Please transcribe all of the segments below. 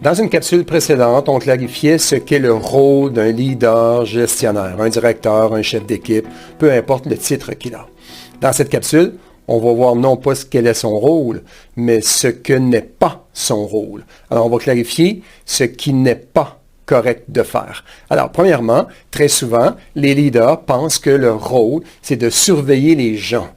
Dans une capsule précédente, on clarifiait ce qu'est le rôle d'un leader gestionnaire, un directeur, un chef d'équipe, peu importe le titre qu'il a. Dans cette capsule, on va voir non pas quel est son rôle, mais ce que n'est pas son rôle. Alors, on va clarifier ce qui n'est pas correct de faire. Alors, premièrement, très souvent, les leaders pensent que leur rôle, c'est de surveiller les gens.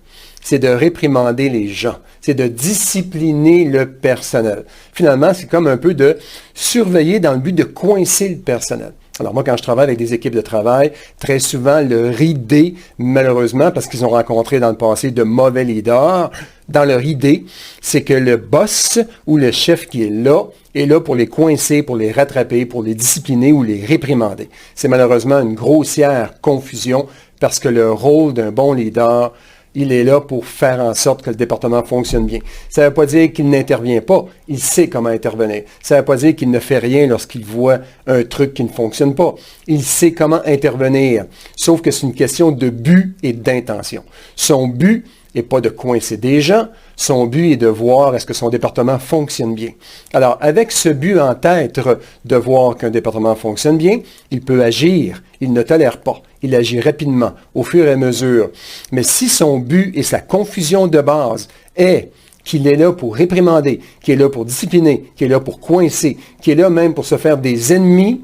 C'est de réprimander les gens, c'est de discipliner le personnel. Finalement, c'est comme un peu de surveiller dans le but de coincer le personnel. Alors moi, quand je travaille avec des équipes de travail, très souvent, leur idée, malheureusement, parce qu'ils ont rencontré dans le passé de mauvais leaders, dans leur idée, c'est que le boss ou le chef qui est là pour les coincer, pour les rattraper, pour les discipliner ou les réprimander. C'est malheureusement une grossière confusion parce que le rôle d'un bon leader, il est là pour faire en sorte que le département fonctionne bien. Ça ne veut pas dire qu'il n'intervient pas. Il sait comment intervenir. Ça ne veut pas dire qu'il ne fait rien lorsqu'il voit un truc qui ne fonctionne pas. Il sait comment intervenir. Sauf que c'est une question de but et d'intention. Son but n'est pas de coincer des gens. Son but est de voir est-ce que son département fonctionne bien. Alors, avec ce but en tête de voir qu'un département fonctionne bien, il peut agir. Il ne tolère pas. Il agit rapidement, au fur et à mesure. Mais si son but et sa confusion de base est qu'il est là pour réprimander, qu'il est là pour discipliner, qu'il est là pour coincer, qu'il est là même pour se faire des ennemis,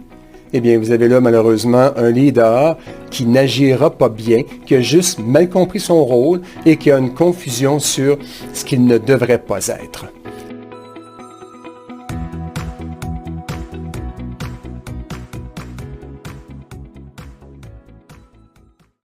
eh bien, vous avez là malheureusement un leader qui n'agira pas bien, qui a juste mal compris son rôle et qui a une confusion sur ce qu'il ne devrait pas être.